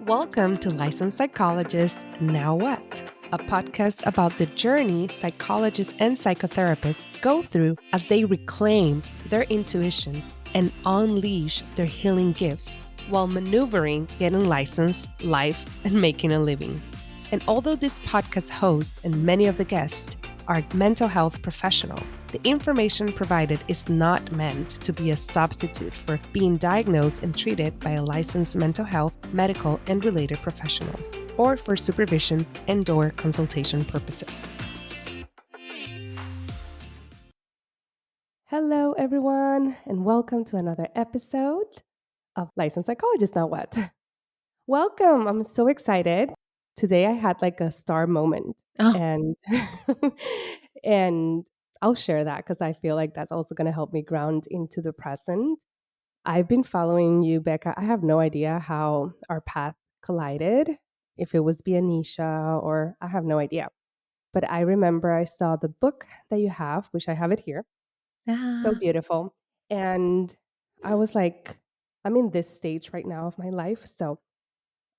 Welcome to Licensed Psychologist Now What? A podcast about the journey psychologists and psychotherapists go through as they reclaim their intuition and unleash their healing gifts while maneuvering getting licensed, life, and making a living. And although this podcast host and many of the guests are mental health professionals, the information provided is not meant to be a substitute for being diagnosed and treated by a licensed mental health, medical, and related professionals, or for supervision and/or consultation purposes. Hello, everyone, and welcome to another episode of Licensed Psychologist Now What? Welcome. I'm so excited. Today I had like a star moment Oh, and and I'll share that because I feel like that's also going to help me ground into the present. I've been following you, Becca. I have no idea how our path collided, if it was via Nisha or I have no idea. But I remember I saw the book that you have, which I have it here. So ah, beautiful. And I was like, I'm in this stage right now of my life. So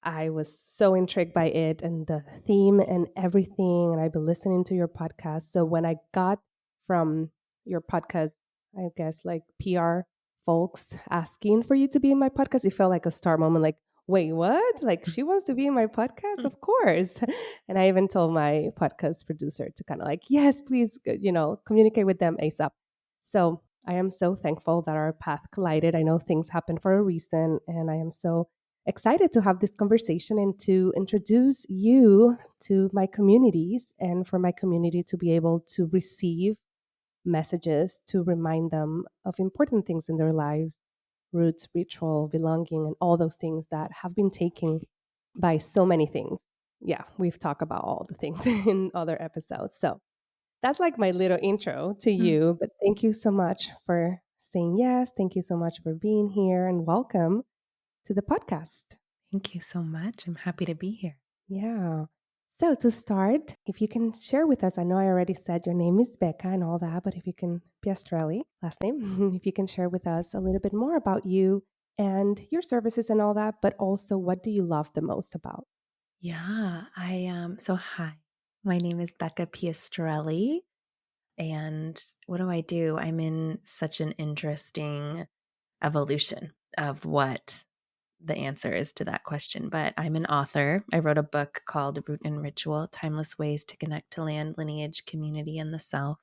I was so intrigued by it and the theme and everything. And I've been listening to your podcast. So when I got from your podcast, I guess like PR folks asking for you to be in my podcast, it felt like a star moment. Like, wait, what? Like she wants to be in my podcast? mm, Of course. And I even told my podcast producer to kind of like, yes, please, communicate with them ASAP. So I am so thankful that our path collided. I know things happen for a reason. And I am so excited to have this conversation and to introduce you to my communities and for my community to be able to receive messages to remind them of important things in their lives, roots, ritual, belonging, and all those things that have been taken by so many things. Yeah, we've talked about all the things in other episodes. So that's like my little intro to mm. you. But thank you so much for saying yes. Thank you so much for being here and welcome to the podcast. Thank you so much. I'm happy to be here. Yeah. So to start, if you can share with us, I know I already said your name is Becca and all that, but if you can, Piastrelli, last name, if you can share with us a little bit more about you and your services and all that, but also what do you love the most about? Yeah, so hi. My name is Becca Piastrelli. And what do I do? I'm in such an interesting evolution of what the answer is to that question. But I'm an author. I wrote a book called Root and Ritual: Timeless Ways to Connect to Land, Lineage, Community, and the Self.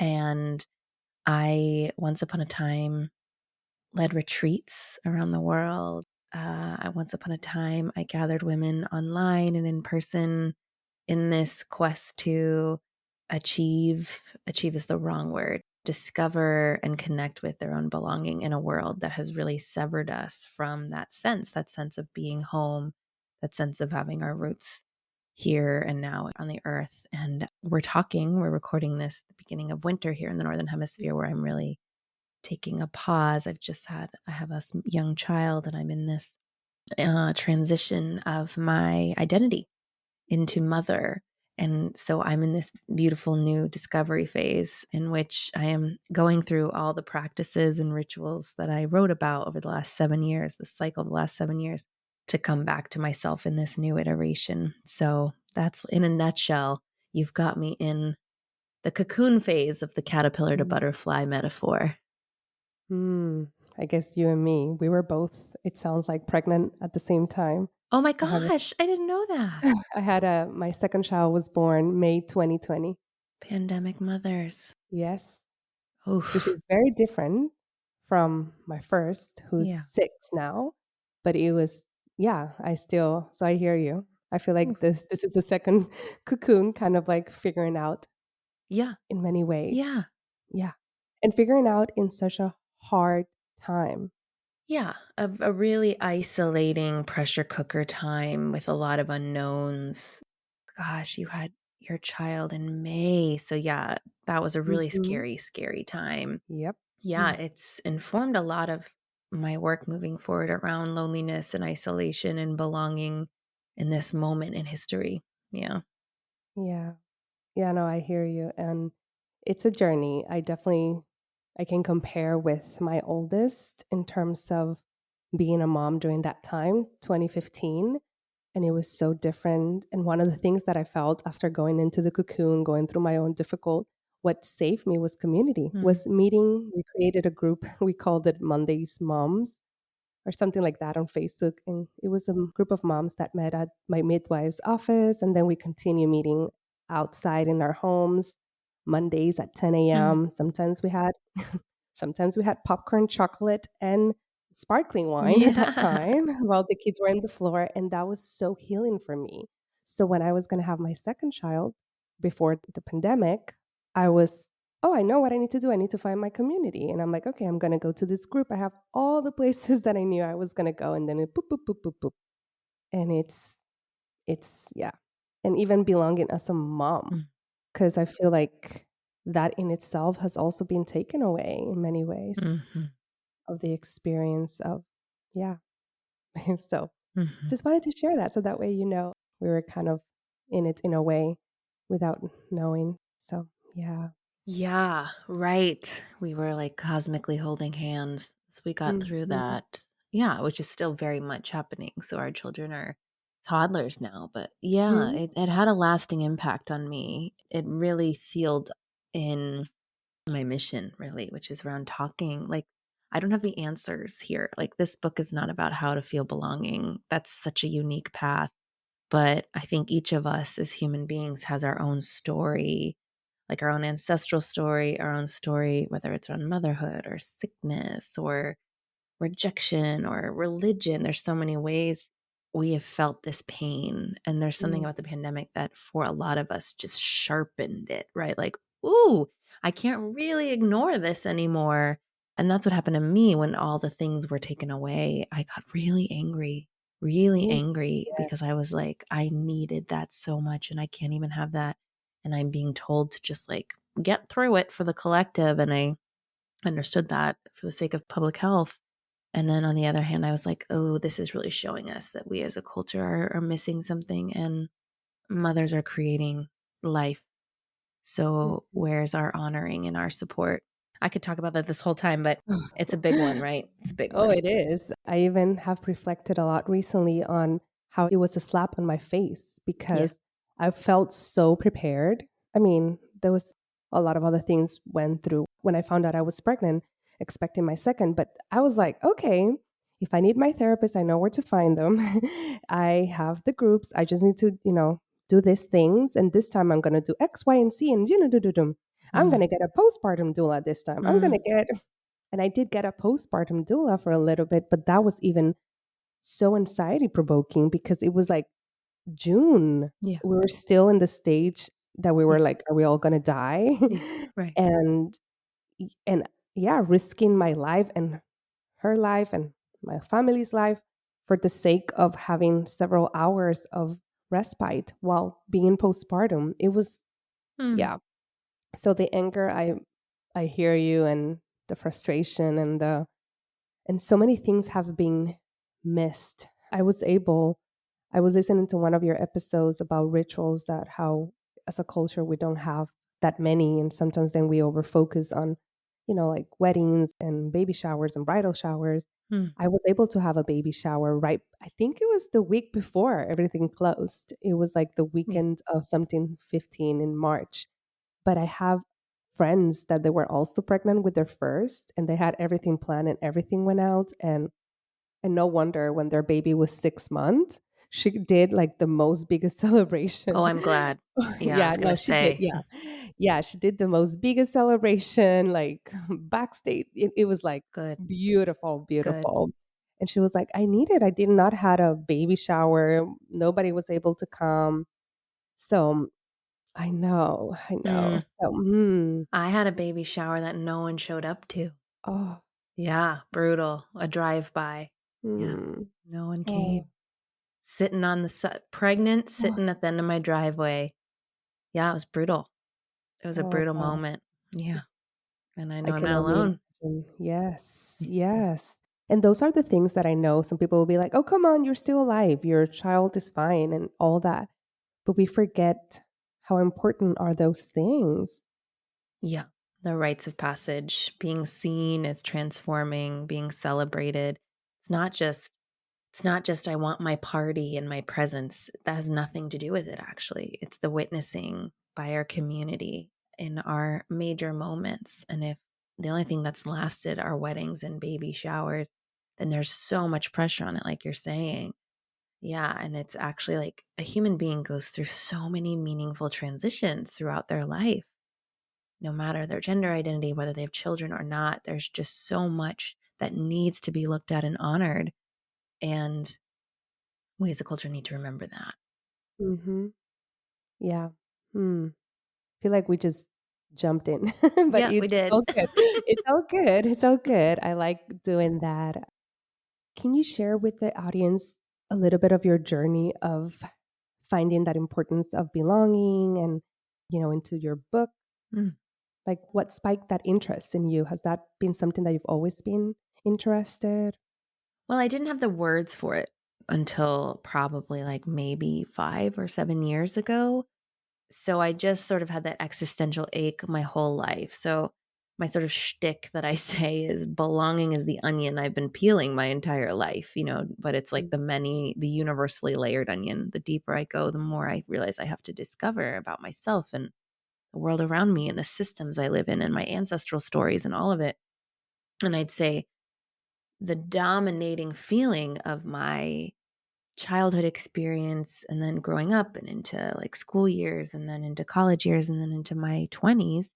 And I, once upon a time, led retreats around the world. Once upon a time, I gathered women online and in person in this quest to achieve is the wrong word, discover and connect with their own belonging in a world that has really severed us from that sense of being home, that sense of having our roots here and now on the earth. And we're recording this the beginning of winter here in the Northern Hemisphere, where I'm really taking a pause. I have a young child, and I'm in this transition of my identity into mother. And so I'm in this beautiful new discovery phase in which I am going through all the practices and rituals that I wrote about over the last 7 years, the cycle of the last 7 years, to come back to myself in this new iteration. So that's, in a nutshell, you've got me in the cocoon phase of the caterpillar to Mm. butterfly metaphor. Hmm. I guess you and me, we were both, it sounds like pregnant at the same time. Oh my I have gosh, I didn't know that. my second child was born May 2020. Pandemic mothers. Yes. Which Oof. is very different from my first, who's Yeah. 6 now, but it was yeah, so I hear you. I feel like Oof. this is the second cocoon kind of like figuring out Yeah. in many ways. Yeah. Yeah, and figuring out in such a hard time. Yeah, a really isolating pressure cooker time with a lot of unknowns. Gosh, you had your child in May. So, yeah, that was a really Mhm. scary, scary time. Yep. Yeah, it's informed a lot of my work moving forward around loneliness and isolation and belonging in this moment in history. Yeah. Yeah. Yeah, no, I hear you, and it's a journey. I can compare with my oldest in terms of being a mom during that time, 2015, and it was so different. And one of the things that I felt after going into the cocoon, going through my own difficult, what saved me was community, Mm. was meeting. We created a group, we called it Mondays Moms or something like that on Facebook. And it was a group of moms that met at my midwife's office. And then we continue meeting outside in our homes Mondays at 10 Mm. a.m. Sometimes we had popcorn, chocolate, and sparkling wine at that Yeah. time while the kids were on the floor. And that was so healing for me. So when I was going to have my second child before the pandemic, I was, oh, I know what I need to do. I need to find my community. And I'm like, okay, I'm going to go to this group. I have all the places that I knew I was going to go. And then it boop, boop, boop, boop, boop. And yeah. And even belonging as a mom, Mm. because I feel like that in itself has also been taken away in many ways Mhm. of the experience of, yeah. So Mhm. just wanted to share that. So that way, we were kind of in it in a way without knowing. So, yeah. Yeah, right. We were like cosmically holding hands as we got through Mhm. that. Yeah, which is still very much happening. So our children are toddlers now. But yeah, Mhm. it had a lasting impact on me. It really sealed in my mission, really, which is around talking. Like, I don't have the answers here. Like, this book is not about how to feel belonging. That's such a unique path. But I think each of us as human beings has our own story, like our own ancestral story, our own story, whether it's on motherhood or sickness or rejection or religion. There's so many ways we have felt this pain. And there's something Mm. about the pandemic that for a lot of us just sharpened it, right? Like, ooh, I can't really ignore this anymore. And that's what happened to me when all the things were taken away. I got really Ooh, angry yeah. because I was like, I needed that so much and I can't even have that. And I'm being told to just like get through it for the collective. And I understood that for the sake of public health. And then on the other hand, I was like, oh, this is really showing us that we as a culture are missing something and mothers are creating life. So Mhm. where's our honoring and our support? I could talk about that this whole time, but it's a big one, right? It's a big Oh, one. it is. I even have reflected a lot recently on how it was a slap on my face Yeah. because I felt so prepared. I mean, there was a lot of other things went through when I found out I was pregnant, expecting my second, but I was like, okay, if I need my therapist, I know where to find them. I have the groups. I just need to, do these things. And this time I'm going to do X, Y, and Z. And, I'm going Mm, to get a postpartum doula this time. I'm going mm, to get and I did get a postpartum doula for a little bit, but that was even so anxiety provoking because it was like June. yeah. We were still in the stage that we Yeah. were like, are we all going to die? Yeah. Right. and, and yeah, risking my life and her life and my family's life for the sake of having several hours of respite while being postpartum. It was, Mm, yeah. So the anger, I hear you, and the frustration and so many things have been missed. I was listening to one of your episodes about rituals that how as a culture we don't have that many and sometimes then we over focus on, like weddings and baby showers and bridal showers. mm, I was able to have a baby shower right, I think it was the week before everything closed. It was like the yeah. weekend of something 15 in March. But I have friends that they were also pregnant with their first and they had everything planned and everything went out and no wonder when their baby was 6 months, she did like the most biggest Oh, celebration. I'm glad. Yeah, I Yeah, was no, gonna she did. say. Yeah. Yeah, she did the most biggest celebration, like backstage. It was like Good, beautiful, good. beautiful. And she was like, I did not had a baby shower. Nobody was able to come. So I know, I know. Mm, So, I had a baby shower that no one showed up to. oh, Yeah, brutal. A drive-by. Yeah, mm, no one oh, came. Sitting on the pregnant, oh, sitting at the end of my driveway. Yeah, it was brutal. It was a oh, brutal wow. moment. Yeah, and I I know I'm can not only alone. imagine. Yes, Mhm. yes. And those are the things that I know some people will be like, oh, come on, you're still alive. Your child is fine and all that. But we forget how important are those things. Yeah, the rites of passage, being seen as transforming, being celebrated. It's it's not just I want my party and my presence. That has nothing to do with it, actually. It's the witnessing by our community in our major moments. And if the only thing that's lasted are weddings and baby showers, then there's so much pressure on it, like you're saying. Yeah. And it's actually like a human being goes through so many meaningful transitions throughout their life, no matter their gender identity, whether they have children or not. There's just so much that needs to be looked at and honored. And we as a culture need to remember that. Mm-hmm. Yeah. Hmm. Feel like we just jumped in, but Yeah, we it's did. all good. It's all good. It's all good. I like doing that. Can you share with the audience a little bit of your journey of finding that importance of belonging and, into your book? Mm. Like what spiked that interest in you? Has that been something that you've always been interested? Well, I didn't have the words for it until probably like maybe 5 or 7 years ago. So I just sort of had that existential ache my whole life. So my sort of shtick that I say is belonging is the onion I've been peeling my entire life, but it's like the universally layered onion. The deeper I go, the more I realize I have to discover about myself and the world around me and the systems I live in and my ancestral stories and all of it. And I'd say the dominating feeling of my childhood experience and then growing up and into like school years and then into college years and then into my 20s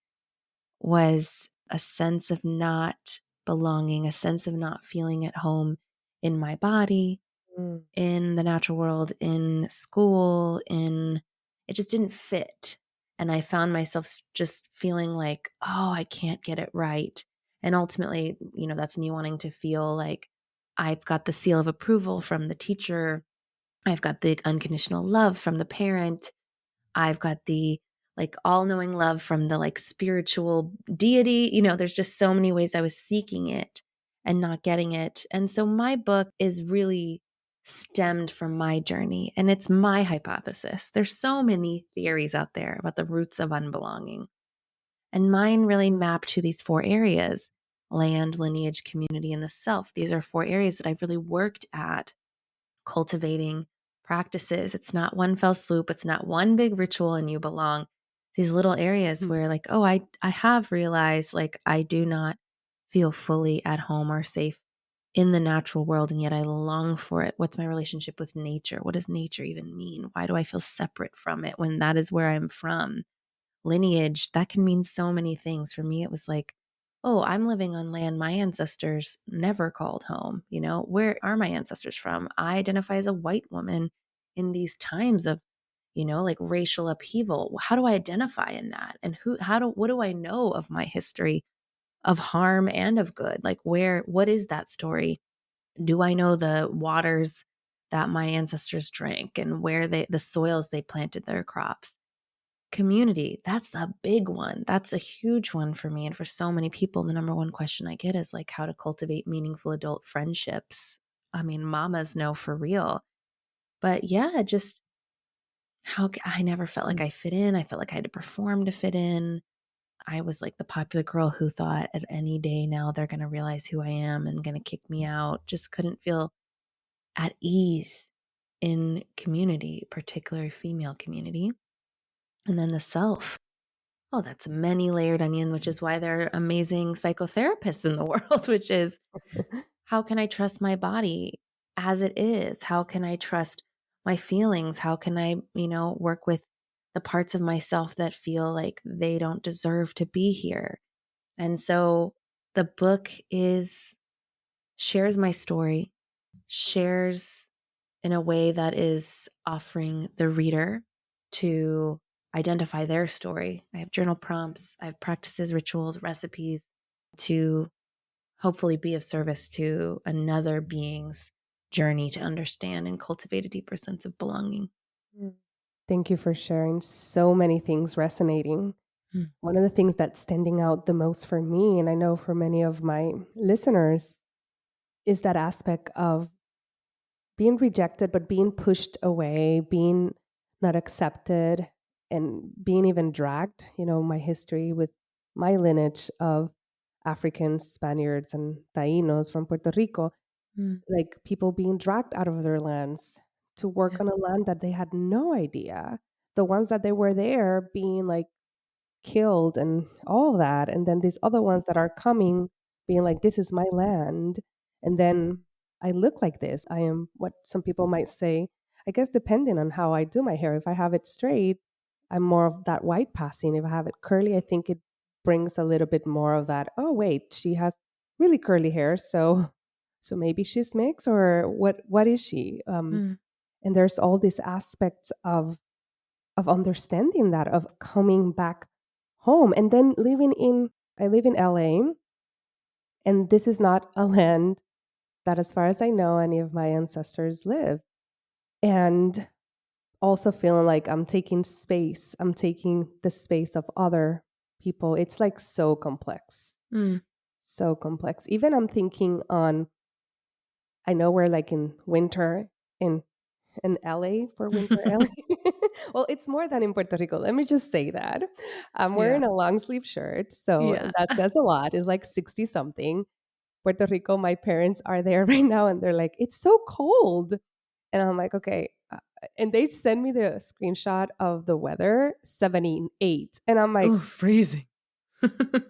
was a sense of not belonging, a sense of not feeling at home in my body, Mm, in the natural world, in school, in it just didn't fit. And I found myself just feeling like, oh, I can't get it right. And ultimately, that's me wanting to feel like I've got the seal of approval from the teacher. I've got the unconditional love from the parent. I've got the like all knowing love from the like spiritual deity. There's just so many ways I was seeking it and not getting it. And so my book is really stemmed from my journey and it's my hypothesis. There's so many theories out there about the roots of unbelonging. And mine really mapped to these 4 areas: land, lineage, community, and the self. These are 4 areas that I've really worked at cultivating practices. It's not one fell swoop. It's not one big ritual and you belong. These little areas mm, where like, oh, I have realized like I do not feel fully at home or safe in the natural world and yet I long for it. What's my relationship with nature? What does nature even mean? Why do I feel separate from it when that is where I'm from? Lineage, that can mean so many things. For me, it was like, oh, I'm living on land my ancestors never called home. Where are my ancestors from? I identify as a white woman in these times of, like racial upheaval. How do I identify in that? And what do I know of my history of harm and of good? Like, what is that story? Do I know the waters that my ancestors drank and the soils they planted their crops? Community, that's the big one. That's a huge one for me and for so many people. The number one question I get is like how to cultivate meaningful adult friendships. I mean, mamas know for real. But yeah, just I never felt like mm, I fit in. I felt like I had to perform to fit in. I was like the popular girl who thought at any day now they're going to realize who I am and going to kick me out. Just couldn't feel at ease in community, particularly female community. And then the self. Oh, that's a many layered onion, which is why there are amazing psychotherapists in the world, which is how can I trust my body as it is? How can I trust my feelings? How can I, work with the parts of myself that feel like they don't deserve to be here? And so the book shares my story, shares in a way that is offering the reader to identify their story. I have journal prompts, I have practices, rituals, recipes to hopefully be of service to another being's journey to understand and cultivate a deeper sense of belonging. mm. Thank you for sharing so many things resonating. Mm. One of the things that's standing out the most for me, and I know for many of my listeners, is that aspect of being rejected, but being pushed away, being not accepted, and being even dragged. My history with my lineage of Africans, Spaniards, and Tainos from Puerto Rico. Mm. like people being dragged out of their lands to work Yeah. on a land that they had no idea. The ones that they were there being like killed and all that. And then these other ones that are coming being like, this is my land. And then I look like this. I am what some people might say, I guess, depending on how I do my hair. If I have it straight, I'm more of that white passing. If I have it curly, I think it brings a little bit more of that. Oh, wait, she has really curly hair. So maybe she's mixed or what is she? Mm. And there's all these aspects of understanding that, of coming back home and then living in I live in LA, and this is not a land that, as far as I know, any of my ancestors live. And also feeling like I'm taking space, I'm taking the space of other people. It's like so complex. Mm. So complex. Even I'm thinking on, I know we're like in winter in LA for winter LA. Well, it's more than in Puerto Rico. Let me just say that. I'm Yeah. wearing a long sleeve shirt, so Yeah. that says a lot. It's like 60 something. Puerto Rico, my parents are there right now and they're like, it's so cold. And I'm like, okay. And they send me the screenshot of the weather, 78. And I'm like, Oh, freezing.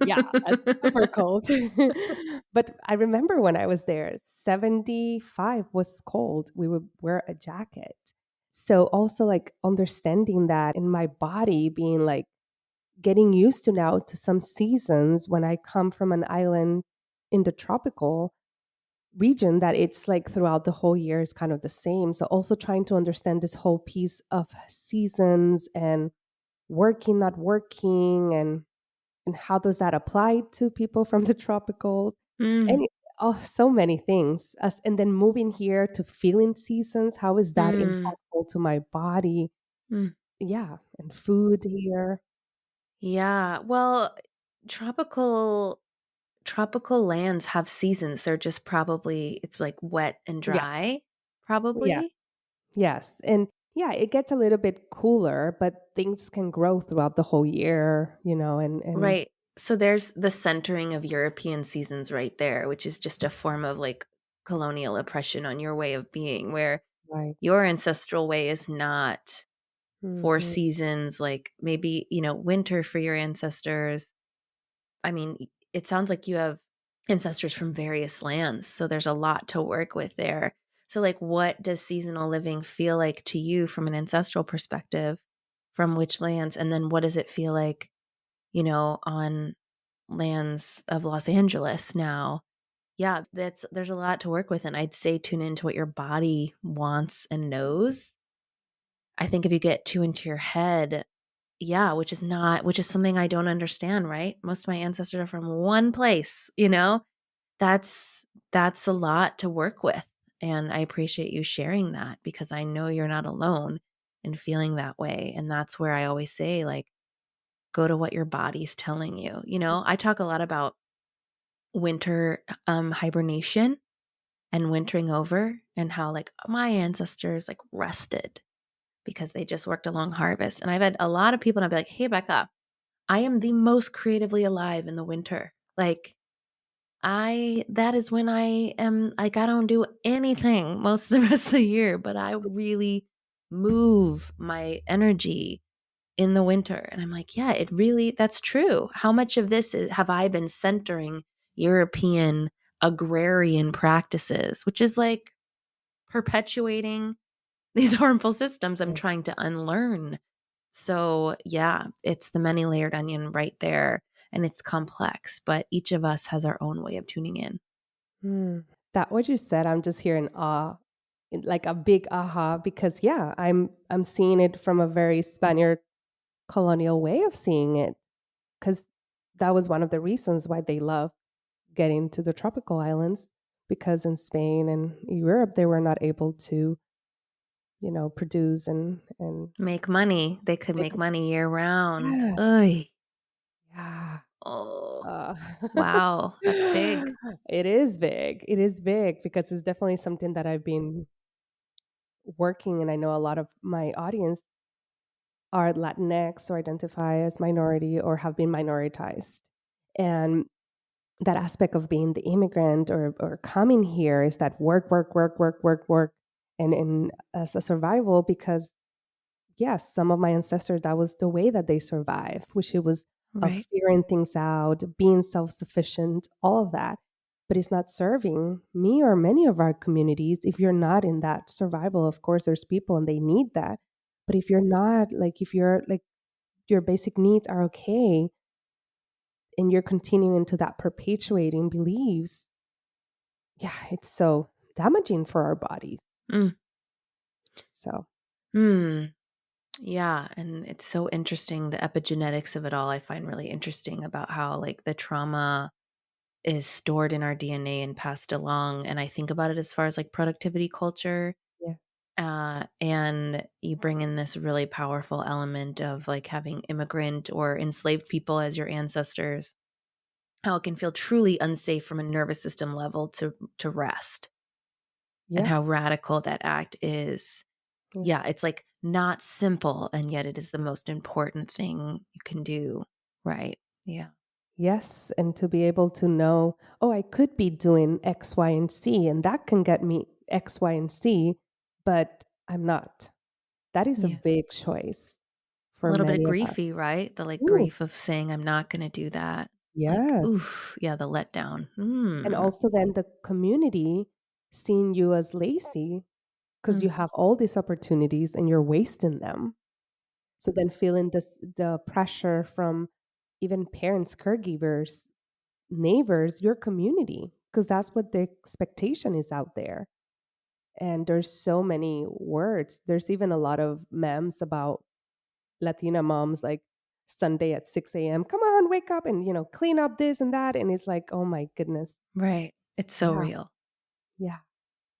yeah, that's super cold. But I remember when I was there, 75 was cold. We would wear a jacket. So also like understanding that in my body being like getting used to now to some seasons when I come from an island in the tropical region that it's like throughout the whole year is kind of the same. So also trying to understand this whole piece of seasons and working, not working, and how does that apply to people from the tropicals? Mm. And oh, so many things. And then moving here to feeling seasons, how is that Mm. impactful to my body? Mm. Yeah, and food here. Yeah. Well, tropical tropical lands have seasons. They're just probably it's like wet and Yeah, dry, yeah, probably. yes. And yeah, it gets a little bit cooler, but things can grow throughout the whole year, and Right. So there's the centering of European seasons right there, which is just a form of like colonial oppression on your way of being, where right. your ancestral way is not four Hmm. seasons, like maybe, winter for your ancestors. I mean, it sounds like you have ancestors from various lands, so there's a lot to work with there. So, like, what does seasonal living feel like to you from an ancestral perspective? From which lands? And then what does it feel like, on lands of Los Angeles now? Yeah, there's a lot to work with, and I'd say tune into what your body wants and knows. I think if you get too into your head, yeah, which is something I don't understand, right? Most of my ancestors are from one place, you know? That's a lot to work with, and I appreciate you sharing that because I know you're not alone in feeling that way, and that's where I always say, like, go to what your body's telling you, you know? I talk a lot about winter, hibernation and wintering over and how, like, my ancestors, like, rested because they just worked a long harvest, and I've had a lot of people and I'll be like, "Hey, Becca, I am the most creatively alive in the winter." Like, I that is when I am like, I don't do anything most of the rest of the year, but I really move my energy in the winter. And I'm like, yeah, it really that's true. How much of this have I been centering European agrarian practices, which is like perpetuating these harmful systems I'm trying to unlearn. So, yeah, it's the many layered onion right there. And it's complex, but each of us has our own way of tuning in. Mm. That what you said, I'm just here in awe, like a big aha, because yeah, I'm seeing it from a very Spaniard colonial way of seeing it, because that was one of the reasons why they love getting to the tropical islands, because in Spain and Europe they were not able to, produce and Make money. They could they make could, money year round. yes, Oy. yeah. Oh, Uh, wow. That's big. it is big. It is big because it's definitely something that I've been working, and I know a lot of my audience are Latinx or identify as minority or have been minoritized. And that aspect of being the immigrant or coming here is that work, work, work, work, work, work, and as a survival because yes, some of my ancestors, that was the way that they survived, which it was of Right. figuring things out, being self-sufficient, all of that. But it's not serving me or many of our communities if you're not in that survival. Of course, there's people and they need that. But if you're not, like, if you're like your basic needs are okay and you're continuing to that perpetuating beliefs, yeah, it's so damaging for our bodies. Mm. So, Hmm. Yeah, and it's so interesting the epigenetics of it all I find really interesting about how, like, the trauma is stored in our DNA and passed along, and I think about it as far as, like, productivity culture, yeah, and you bring in this really powerful element of, like, having immigrant or enslaved people as your ancestors, how it can feel truly unsafe from a nervous system level to rest, and yeah, how radical that act is. yeah. Yeah, it's, like, not simple, and yet it is the most important thing you can do, right? Yeah. Yes, and to be able to know, oh, I could be doing X, Y, and Z, and that can get me X, Y, and Z, but I'm not. That is a Yeah. big choice A for little bit many of us. griefy, right? The, like, Ooh, grief of saying, "I'm not gonna do that." Like, yes. oof, yeah, the letdown. And Mm. also then the community seeing you as lazy because you Mm. have all these opportunities and you're wasting them. So then feeling this the pressure from even parents, caregivers, neighbors, your community, because that's what the expectation is out there. And there's so many words. There's even a lot of memes about Latina moms, like Sunday at 6 a.m. Come on, wake up and clean up this and that. And it's like, oh my goodness. Right. It's so Yeah. real. Yeah.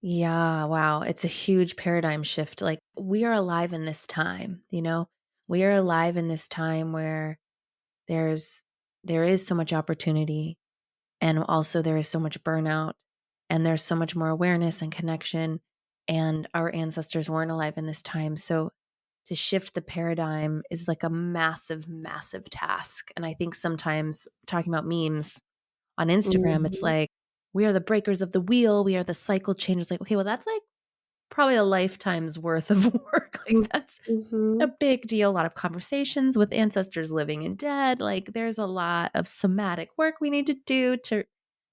Yeah, wow, it's a huge paradigm shift, like, we are alive in this time, you know? We are alive in this time where there's there is so much opportunity, and also there is so much burnout, and there's so much more awareness and connection, and our ancestors weren't alive in this time, so to shift the paradigm is like a massive, massive task, and I think sometimes talking about memes on Instagram, it's Mhm. like, "We are the breakers of the wheel, we are the cycle changers," like, okay, well, that's, like, probably a lifetime's worth of work, like, Mm, that's a mhm. big deal, a lot of conversations with ancestors living and dead, like, there's a lot of somatic work we need to do to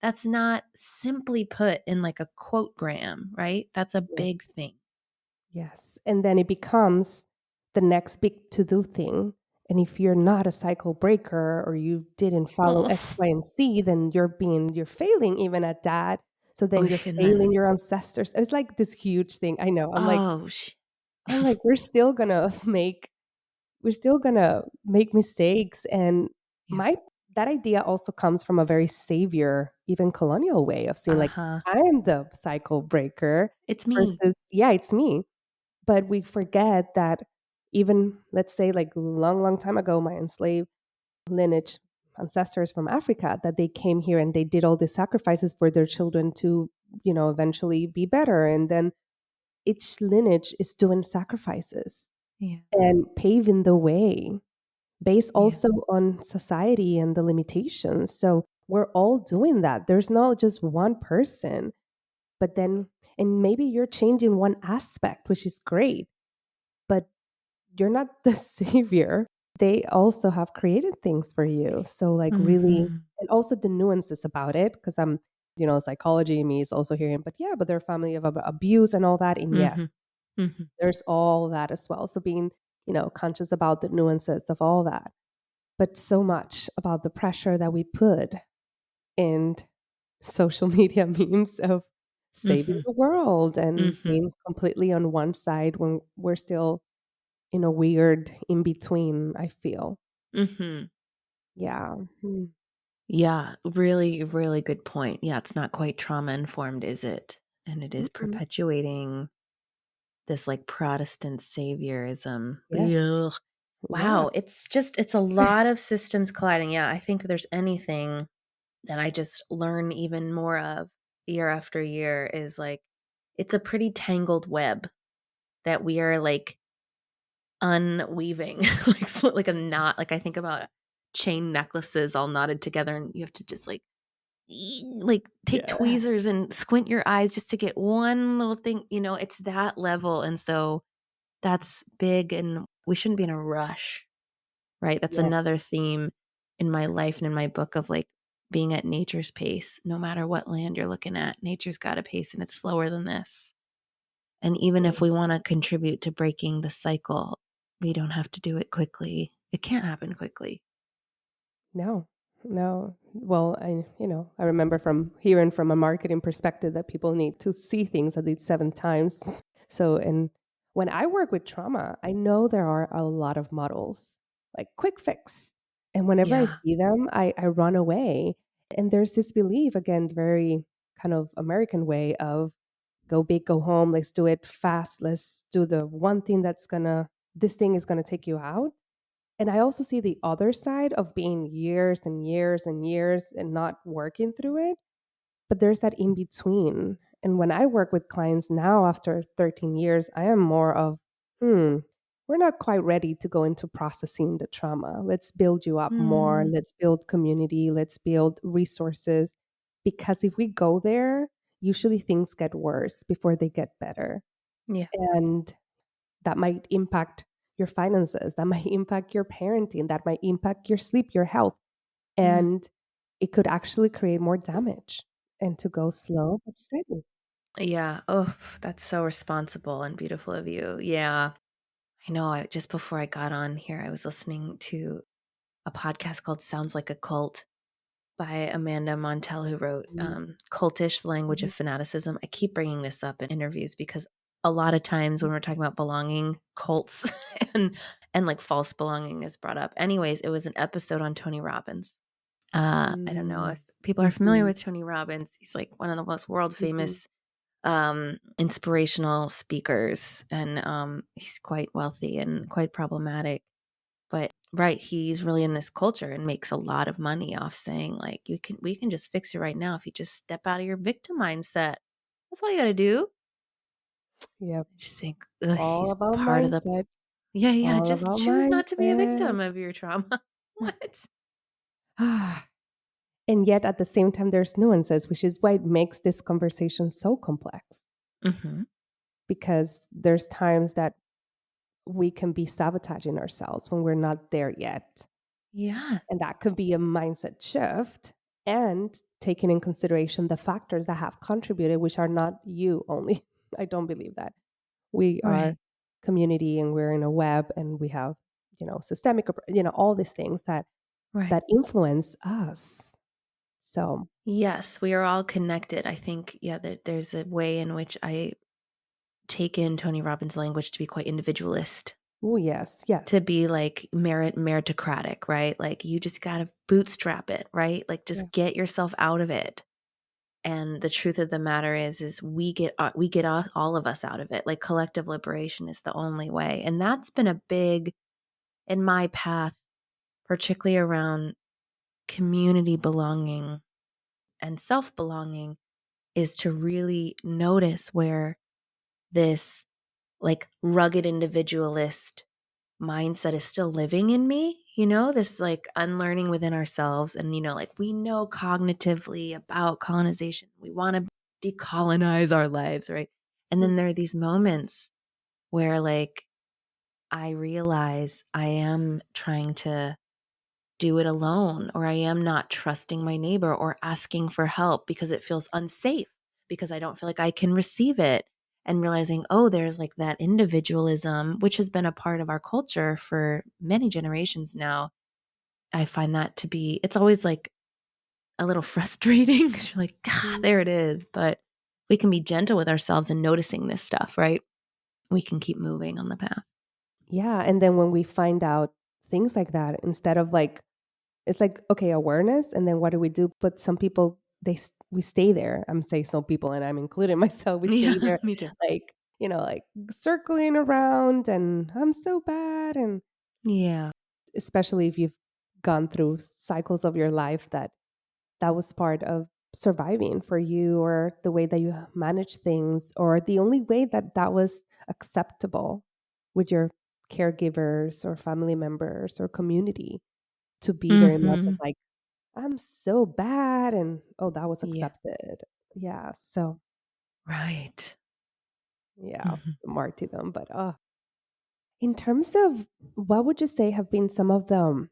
that's not simply put in, like, a quote gram, right? That's a Yeah. big thing. Yes. And then it becomes the next big to do thing. And if you're not a cycle breaker or you didn't follow Oh. X, Y, and Z, then you're failing even at that. So then you're Oof, and then failing your ancestors. It's like this huge thing. I know. oh, I'm like, we're still gonna make mistakes. And yeah. my that idea also comes from a very savior, even colonial way of seeing like Uh-huh. I am the cycle breaker It's me. versus yeah, it's me. But we forget that even let's say like long, long time ago, my enslaved lineage ancestors from Africa, that they came here and they did all these sacrifices for their children to, eventually be better. And then each lineage is doing sacrifices Yeah, and paving the way based yeah, also on society and the limitations. So we're all doing that. There's not just one person, but then, and maybe you're changing one aspect, which is great, but you're not the savior. They also have created things for you. So, like, really, mhm, and also the nuances about it, because psychology in me is also hearing, but yeah, but they're a family of abuse and all that. And yes, mhm, mhm, there's all that as well. So, being, conscious about the nuances of all that, but so much about the pressure that we put in social media memes of saving mhm, the world and mhm, being completely on one side when we're still in a weird in between, I feel. mhm. Yeah. Mm. Yeah, really, really good point. Yeah, it's not quite trauma informed, is it? And it is Mm-mm. perpetuating this, like, Protestant saviorism. Yes. Ugh. Yeah. Wow, it's a lot of systems colliding. Yeah, I think if there's anything that I just learn even more of year after year is, like, it's a pretty tangled web that we are, like, unweaving, like a knot. Like, I think about chain necklaces all knotted together, and you have to just, like, like take Yeah. tweezers and squint your eyes just to get one little thing, it's that level. And so that's big, and we shouldn't be in a rush, right? That's Yeah. another theme in my life and in my book of like being at nature's pace. No matter what land you're looking at, nature's got a pace and it's slower than this. And even if we want to contribute to breaking the cycle, we don't have to do it quickly. It can't happen quickly. No, no. Well, I remember from hearing from a marketing perspective that people need to see things at least 7 times. So, and when I work with trauma, I know there are a lot of models, like quick fix. And whenever I Yeah. see them, I run away. And there's this belief, again, very kind of American way of go big, go home. Let's do it fast. Let's do the one thing this thing is going to take you out. And I also see the other side of being years and years and years and not working through it, but there's that in between. And when I work with clients now after 13 years, I am more of, hmm, we're not quite ready to go into processing the trauma. Let's build you up more. Mm, Let's build community. Let's build resources. Because if we go there, usually things get worse before they get better. yeah. And that might impact your finances, that might impact your parenting, that might impact your sleep, your health, Mm, and it could actually create more damage. And to go slow but steady. yeah. Oh, that's so responsible and beautiful of you. Yeah. I know. Just before I got on here, I was listening to a podcast called Sounds Like a Cult by Amanda Montell, who wrote Mhm, Cultish: The Language of mhm, Fanaticism. I keep bringing this up in interviews because a lot of times when we're talking about belonging, cults and like false belonging is brought up. Anyways, it was an episode on Tony Robbins. I don't know mm, if people are familiar mhm, with Tony Robbins. He's like one of the most world mhm. famous inspirational speakers, and he's quite wealthy and quite problematic. But right, he's really in this culture and makes a lot of money off saying like we can just fix it right now if you just step out of your victim mindset. That's all you got to do. Yep. I just think ugh, All he's about part of the mindset. yeah, yeah, All just about choose not to be a mindset. victim of your trauma. What? And yet at the same time, there's nuances, which is why it makes this conversation so complex. Mhm. Because there's times that we can be sabotaging ourselves when we're not there yet. Yeah. And that could be a mindset shift and taking in consideration the factors that have contributed, which are not you only. I don't believe that. We are Right. community and we're in a web and we have, systemic, all these things Right. that influence us. So, Yes, we are all connected. I think, yeah, there's a way in which I take in Tony Robbins' language to be quite individualist, oh, yes, yes. to be like meritocratic, right? Like you just got to bootstrap it, right? Like Yeah. just get yourself out of it. And the truth of the matter is we get all of us out of it. Like collective liberation is the only way. And that's been a big in my path, particularly around community belonging and self-belonging, is to really notice where this like rugged individualist mindset is still living in me, this like unlearning within ourselves. And, like we know cognitively about colonization. We want to decolonize our lives, right? And then there are these moments where like I realize I am trying to do it alone, or I am not trusting my neighbor or asking for help because it feels unsafe, because I don't feel like I can receive it. And realizing, oh, there's like that individualism, which has been a part of our culture for many generations now. I find that to be, it's always like a little frustrating because you're like, ah, Mhm. there it is. But we can be gentle with ourselves and noticing this stuff, right? We can keep moving on the path. Yeah. And then when we find out things like that, instead of like, it's like, okay, awareness. And then what do we do? But some people, we stay there. I'm saying some people, and I'm including myself. We stay Yeah, there, me too. like, like circling around and I'm so bad. And Yeah. especially if you've gone through cycles of your life that was part of surviving for you or the way that you manage things or the only way that was acceptable with your caregivers or family members or community to be very much of Hmm. like I'm so bad. And oh, that was Yeah. accepted. Yeah. So, Right. yeah, Mhm. martyrdom. But in terms of what would you say have been some of the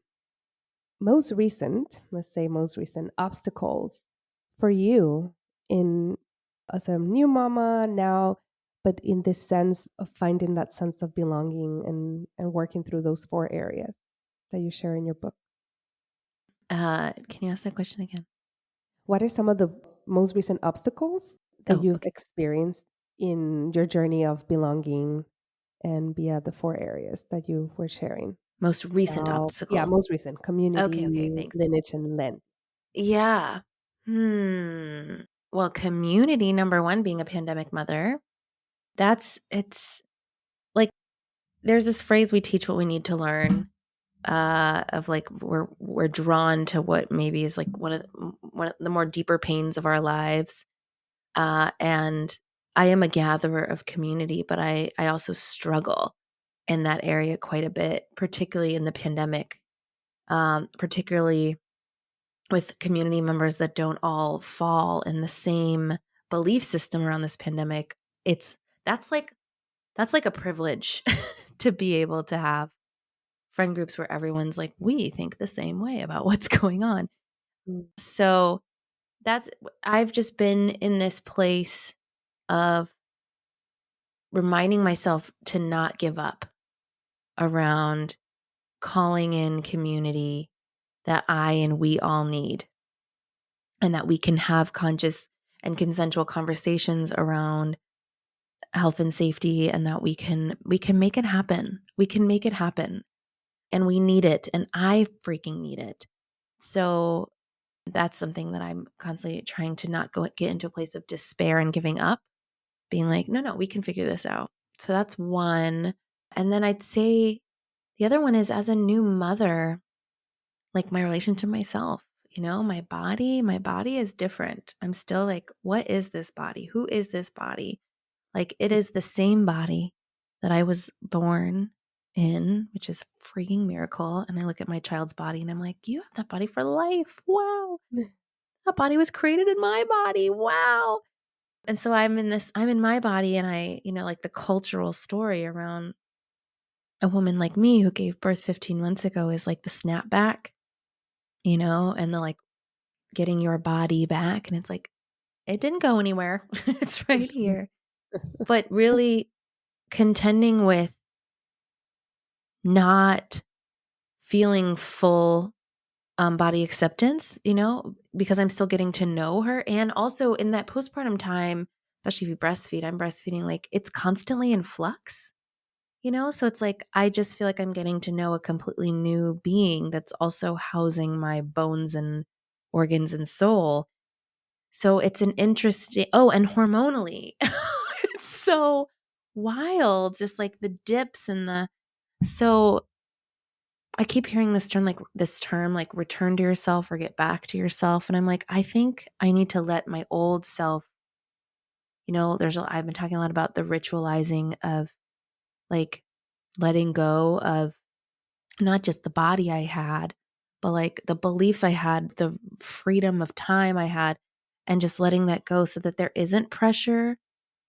most recent, let's say most recent obstacles for you in as a new mama now, but in this sense of finding that sense of belonging and working through those four areas that you share in your book? Can you ask that question again? What are some of the most recent obstacles that Oh, you've okay. experienced in your journey of belonging and via the four areas that you were sharing Most recent about? Yeah, obstacles. most recent Okay, okay, community, thanks. lineage, and land. Yeah. Well, community, number 1, being a pandemic mother, it's like, there's this phrase, "We teach what we need to learn," of, like, we're drawn to what maybe is, like, one of the more deeper pains of our lives, and I am a gatherer of community, but I also struggle in that area quite a bit, particularly in the pandemic, particularly with community members that don't all fall in the same belief system around this pandemic. It's that's like that's like a privilege to be able to have friend groups where everyone's like, we think the same way about what's going on. Mm. So that's I've just been in this place of reminding myself to not give up around calling in community that I and we all need, and that we can have conscious and consensual conversations around health and safety, and that we can make it happen. We can make it happen, and we need it, and I freaking need it. So that's something that I'm constantly trying to not get into a place of despair and giving up, being like, no, no, we can figure this out. So that's one. And then I'd say the other one is, as a new mother, like, my relation to myself, my body is different. I'm still like, what is this body? Who is this body? Like, it is the same body that I was born in, which is a freaking miracle. And I look at my child's body and I'm like, you have that body for life. Wow. That body was created in my body. Wow. And so I'm in my body, and like, the cultural story around a woman like me who gave birth 15 months ago is like the snapback, and the, like, getting your body back. And it's like, it didn't go anywhere. It's right here. But really contending with not feeling full body acceptance, because I'm still getting to know her. And also in that postpartum time, especially if you breastfeed, I'm breastfeeding, like, it's constantly in flux, So it's like, I just feel like I'm getting to know a completely new being that's also housing my bones and organs and soul. So it's an interesting, and hormonally, it's so wild, just like the dips and so I keep hearing this term, like, return to yourself or get back to yourself. And I'm like, I think I need to let my old self, I've been talking a lot about the ritualizing of, like, letting go of not just the body I had, but, like, the beliefs I had, the freedom of time I had, and just letting that go so that there isn't pressure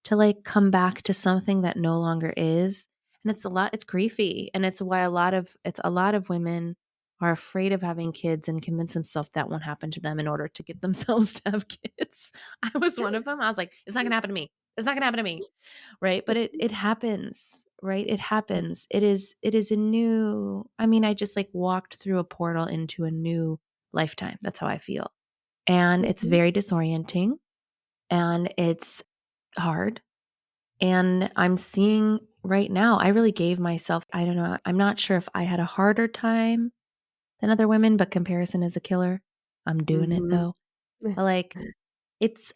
to, like, come back to something that no longer is. And it's griefy, and it's a lot of women are afraid of having kids and convince themselves that won't happen to them in order to get themselves to have kids. I was one of them. I was like, "It's not gonna happen to me. It's not gonna happen to me." Right? But it happens, right? It happens. It is a new, I just, like, walked through a portal into a new lifetime. That's how I feel. And it's Mhm, very disorienting, and it's hard. And I'm seeing right now, I really gave myself, I don't know, I'm not sure if I had a harder time than other women, but comparison is a killer. I'm doing it mhm. though. But, like,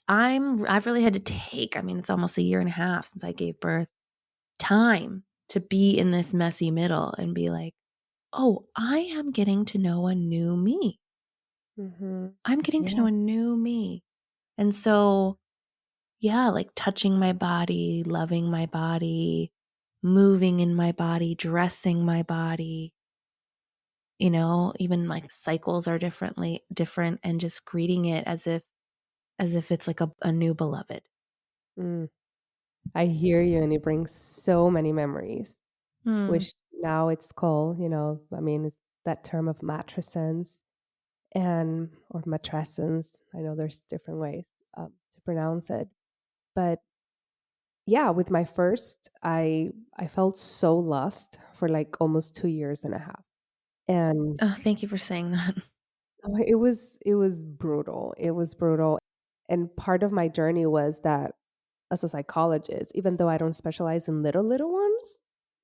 I've really had to take, it's almost a year and a half since I gave birth, time to be in this messy middle and be like, oh, I am getting to know a new me. Mhm. I'm getting to know Yeah. a new me. And so, yeah, like, touching my body, loving my body, moving in my body, dressing my body, even like cycles are different, and just greeting it as if it's like a new beloved. Mm. I hear you, and it brings so many memories, Mm. which now it's called, I mean, it's that term of matrescence and or matrescence. I know there's different ways to pronounce it, but yeah, with my first, I felt so lost for like almost 2 years and a half, and Oh, thank you for saying that. it was brutal. It was brutal, and part of my journey was that as a psychologist, even though I don't specialize in little ones,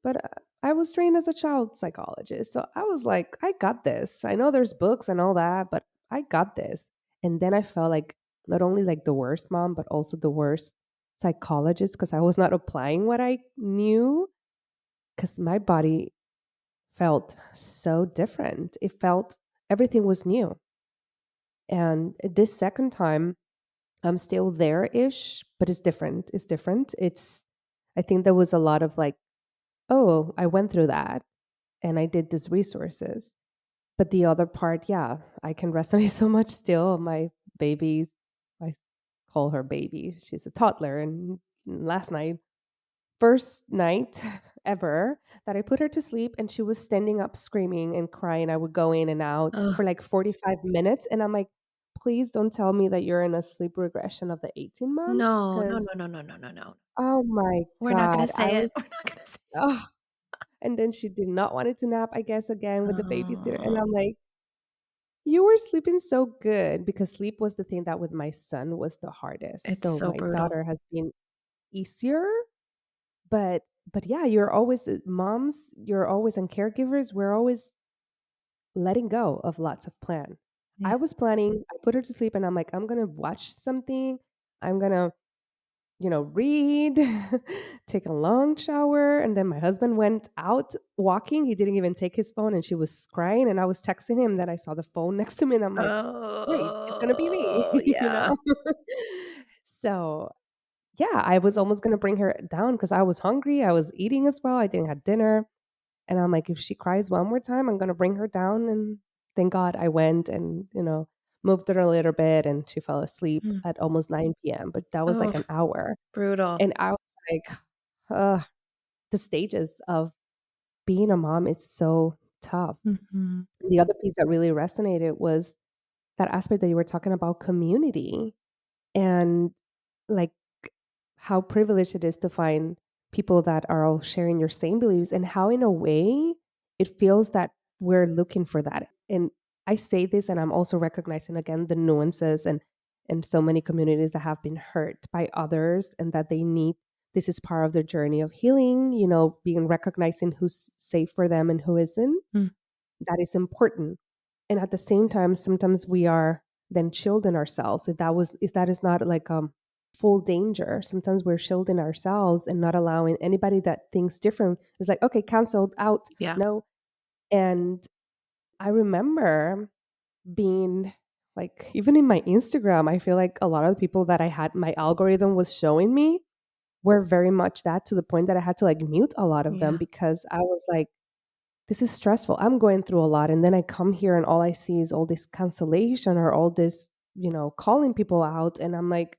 but I was trained as a child psychologist, so I was like, I got this. I know there's books and all that, but I got this. And then I felt like not only like the worst mom, but also the worst psychologist because I was not applying what I knew because my body felt so different. It felt everything was new. And this second time, I'm still there ish, but it's different. It's different. I think there was a lot of like, oh, I went through that and I did these resources. But the other part, yeah, I can resonate so much still. My baby, I call her baby. She's a toddler. And last night, first night ever that I put her to sleep and she was standing up screaming and crying. I would go in and out Oh, for like 45 minutes. And I'm like, please don't tell me that you're in a sleep regression of the 18 months. no, no, Cause no, no, no, no, no, no. oh my We're not gonna God, I say it. was, We're not gonna say oh, and then she did not want it to nap, I guess, again with the babysitter. And Oh, I'm like, you were sleeping so good because sleep was the thing that with my son was the hardest. it's So so my brutal. daughter has been easier. But yeah, you're always moms, you're always and caregivers, we're always letting go of lots of plan. Yeah. I was planning, I put her to sleep and I'm like, I'm gonna watch something. I'm gonna, read, take a long shower. And then my husband went out walking. He didn't even take his phone and she was crying. And I was texting him that I saw the phone next to me and I'm like, great, it's gonna be Oh, me, yeah. So yeah, I was almost gonna bring her down because I was hungry. I was eating as well. I didn't have dinner. And I'm like, if she cries one more time, I'm gonna bring her down. And thank God I went and, moved her a little bit and she fell asleep Mm. at almost 9 p.m. But that was like Oh, an hour. brutal. And I was like, ugh, the stages of being a mom is so tough. Mhm. The other piece that really resonated was that aspect that you were talking about community and like how privileged it is to find people that are all sharing your same beliefs and how in a way it feels that we're looking for that. And I say this and I'm also recognizing again the nuances and so many communities that have been hurt by others and that they need this is part of their journey of healing, being recognizing who's safe for them and who isn't. Mm. That is important. And at the same time, sometimes we are then shielding ourselves. If that is not like full danger. Sometimes we're shielding ourselves and not allowing anybody that thinks different is like, okay, canceled out. Yeah. No. And I remember being like, even in my Instagram, I feel like a lot of the people that I had my algorithm was showing me were very much that to the point that I had to like mute a lot of them Yeah. because I was like, this is stressful. I'm going through a lot. And then I come here and all I see is all this cancellation or all this, calling people out. And I'm like,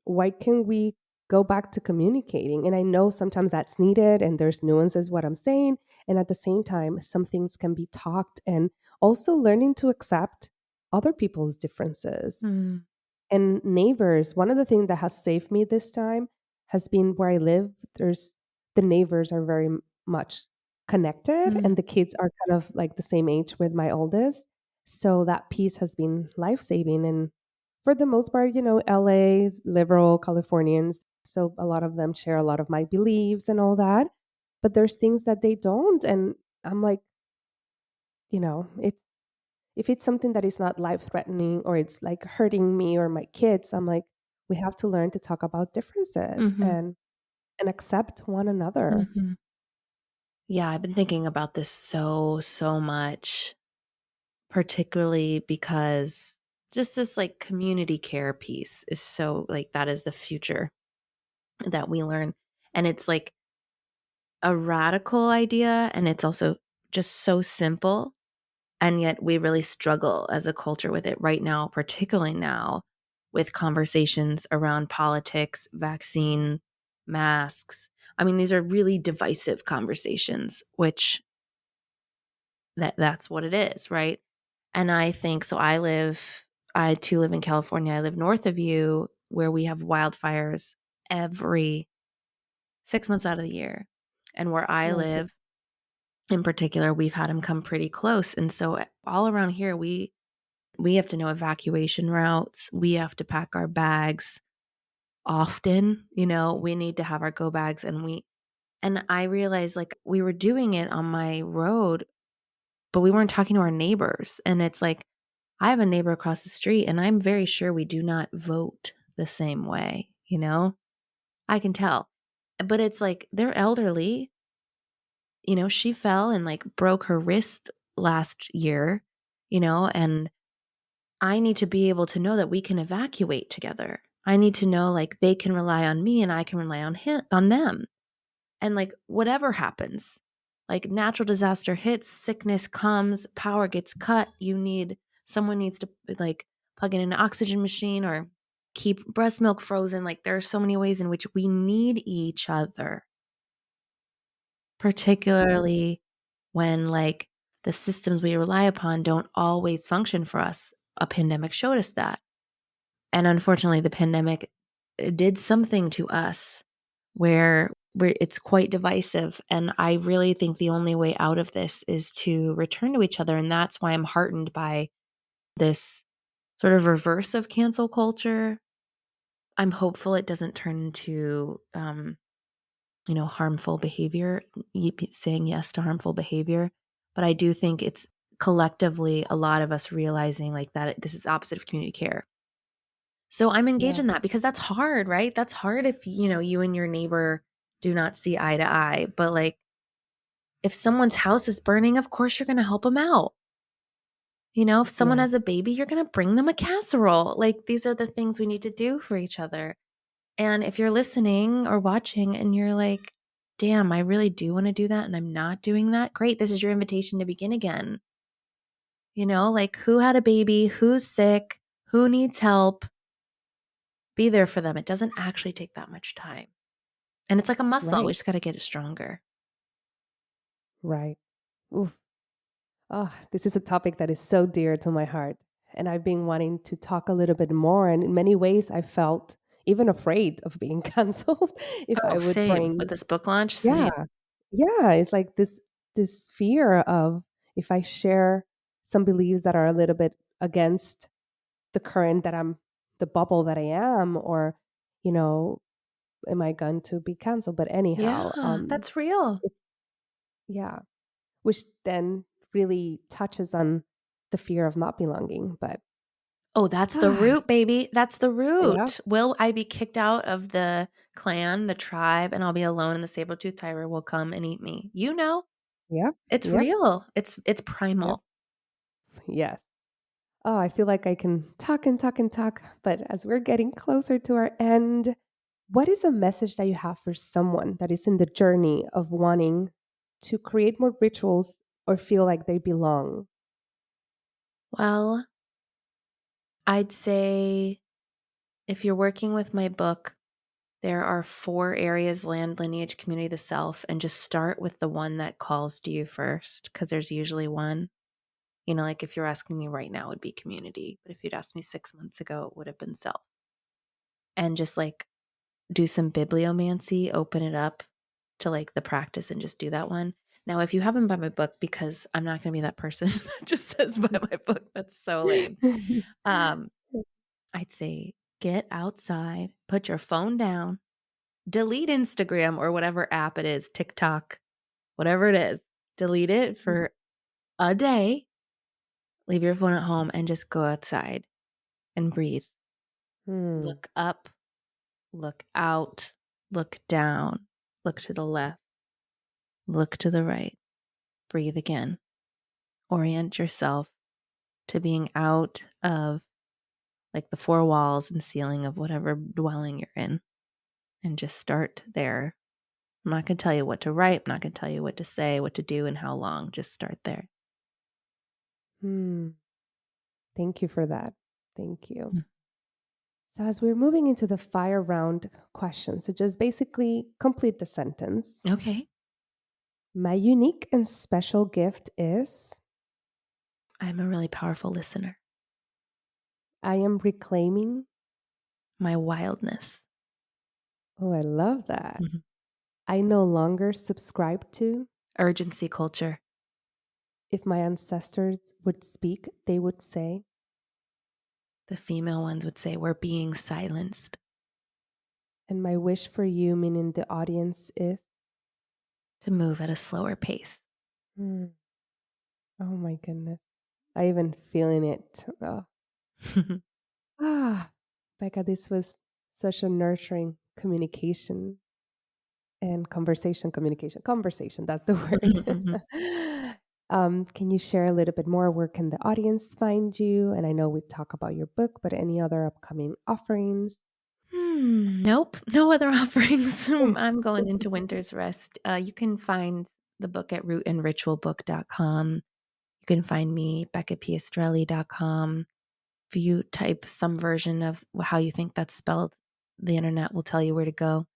why can't we go back to communicating? And I know sometimes that's needed and there's nuances what I'm saying. And at the same time, some things can be talked and also learning to accept other people's differences. Mm. And neighbors, one of the things that has saved me this time has been where I live. There's the neighbors are very much connected, Mm. and the kids are kind of like the same age with my oldest. So that piece has been life saving. And for the most part, LA, liberal Californians. So a lot of them share a lot of my beliefs and all that. But there's things that they don't. And I'm like, it's if it's something that is not life threatening or it's like hurting me or my kids, I'm like, we have to learn to talk about differences Mhm. and accept one another. Mhm. Yeah, I've been thinking about this so much, particularly because just this, like, community care piece is so like, that is the future that we learn, and it's, like, a radical idea, and it's also just so simple, And yet we really struggle as a culture with it right now, particularly now with conversations around politics, vaccine, masks. I mean, these are really divisive conversations, which that's what it is, right? And I think so I too live in California. I live north of you where we have wildfires every 6 months out of the year. And where I Oh, live in particular, we've had them come pretty close. And so all around here we have to know evacuation routes. We have to pack our bags often, we need to have our go bags and I realized like we were doing it on my road, but we weren't talking to our neighbors. And it's like I have a neighbor across the street and I'm very sure we do not vote the same way. I can tell. But it's like they're elderly. She fell and like broke her wrist last year, and I need to be able to know that we can evacuate together. I need to know like they can rely on me and I can rely on them. And like whatever happens, like natural disaster hits, sickness comes, power gets cut, someone needs to like plug in an oxygen machine or keep breast milk frozen. Like there are so many ways in which we need each other, particularly when like the systems we rely upon don't always function for us. A pandemic showed us that. And unfortunately, the pandemic did something to us where it's quite divisive. And I really think the only way out of this is to return to each other. And that's why I'm heartened by this sort of reverse of cancel culture. I'm hopeful it doesn't turn into, harmful behavior, saying yes to harmful behavior. But I do think it's collectively a lot of us realizing like that this is the opposite of community care. So I'm engaged yeah, in that because that's hard, right? That's hard if, you and your neighbor do not see eye to eye. But like if someone's house is burning, of course you're going to help them out. If someone yeah, has a baby, you're going to bring them a casserole. Like these are the things we need to do for each other. And if you're listening or watching and you're like, damn, I really do want to do that and I'm not doing that, great. This is your invitation to begin again. Like who had a baby, who's sick, who needs help, be there for them. It doesn't actually take that much time. And it's like a muscle. We right, just got to get it stronger. right. Oof. Oh, this is a topic that is so dear to my heart. And I've been wanting to talk a little bit more. And in many ways, I felt even afraid of being canceled if I Oh, would same. With bring, this book launch, yeah, same. yeah. It's like this fear of if I share some beliefs that are a little bit against the current that I'm, the bubble that I am, or, you know, am I going to be canceled? But anyhow, Yeah, that's real. it, yeah, which then really touches on the fear of not belonging. But Oh, that's the ah, root, baby. That's the yeah, root. Will I be kicked out of the clan, the tribe, and I'll be alone and the saber-toothed tiger will come and eat me? yep, It's yep, real. It's yep, primal. yes. Oh, I feel like I can talk and talk and talk, but as we're getting closer to our end, what is a message that you have for someone that is in the journey of wanting to create more rituals or feel like they belong? Well, I'd say if you're working with my book, there are 4 areas: land, lineage, community, the self, and just start with the one that calls to you first, because there's usually one. Like if you're asking me right now, it would be community. But if you'd asked me 6 months ago, it would have been self. And just like do some bibliomancy, open it up to like the practice and just do that one. Now, if you haven't buy my book, because I'm not going to be that person that just says buy my book, that's so lame. Um, I'd say get outside, put your phone down, delete Instagram or whatever app it is, TikTok, whatever it is, delete it for a day, leave your phone at home and just go outside and breathe. Hmm. Look up, look out, look down, look to the left, look to the right, breathe again. Orient yourself to being out of like the 4 walls and ceiling of whatever dwelling you're in and just start there. I'm not going to tell you what to write. I'm not going to tell you what to say, what to do, and how long. Just start there. Hmm. Thank you for that. Thank you. Mm. So, as we're moving into the fire round questions, so just basically complete the sentence. Okay. My unique and special gift is I'm a really powerful listener. I am reclaiming. My wildness. Oh, I love that. Mhm. I no longer subscribe to. Urgency culture. If my ancestors would speak, they would say, The female ones would say, we're being silenced. and my wish for you, meaning the audience, is. To move at a slower pace. Hmm. Oh my goodness. I even feeling it. Oh. Ah, Becca, this was such a nurturing communication and conversation, that's the Mhm. word. Can you share a little bit more? Where can the audience find you? And I know we talk about your book, but any other upcoming offerings? Nope, no other offerings. I'm going into winter's rest. You can find the book at rootandritualbook.com. You can find me, beccapiastrelli.com. If you type some version of how you think that's spelled, the internet will tell you where to go.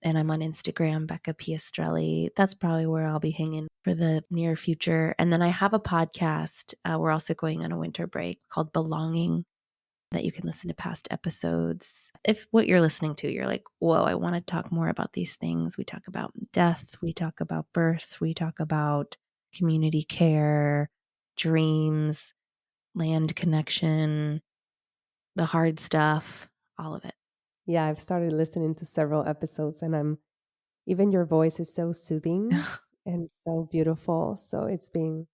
And I'm on Instagram, Becca Piastrelli. That's probably where I'll be hanging for the near future. And then I have a podcast. We're also going on a winter break called Belonging, that you can listen to past episodes. If what you're listening to, you're like, whoa, I want to talk more about these things. We talk about death, we talk about birth, we talk about community care, dreams, land connection, the hard stuff, all of it. Yeah, I've started listening to several episodes and even your voice is so soothing and so beautiful. So it's been,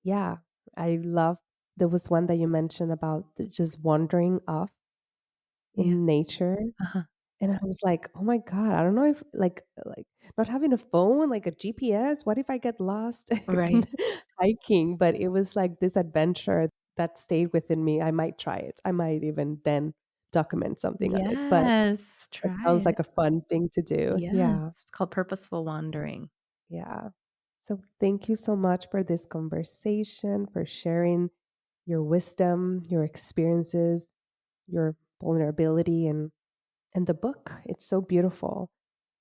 yeah, I love, there was one that you mentioned about just wandering off Yeah. in nature. Uh-huh. And I was like, "Oh my god, I don't know if like not having a phone, like a GPS, what if I get lost in Right. hiking?" But it was like this adventure that stayed within me. I might try it. I might even then document something on it, but Yes. it Try sounds like it. a fun thing to do. Yes. Yeah, It's called purposeful wandering. yeah. So thank you so much for this conversation, for sharing your wisdom, your experiences, your vulnerability and the book. It's so beautiful.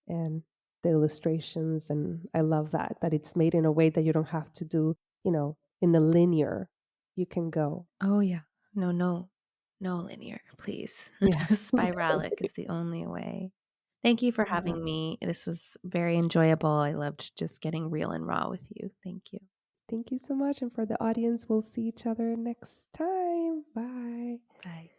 And the illustrations, and I love that it's made in a way that you don't have to do, in a linear. You can go. Oh, yeah. No, no, no linear, please. Yeah. Spiralic is the only way. Thank you for Yeah. having me. This was very enjoyable. I loved just getting real and raw with you. Thank you. Thank you so much. And for the audience, we'll see each other next time. Bye. Bye.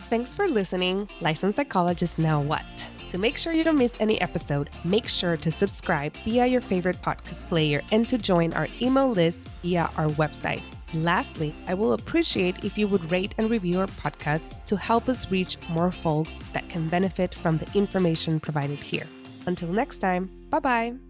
Thanks for listening. Licensed Psychologist Now What? To make sure you don't miss any episode, make sure to subscribe via your favorite podcast player and to join our email list via our website. Lastly, I will appreciate if you would rate and review our podcast to help us reach more folks that can benefit from the information provided here. Until next time, bye-bye.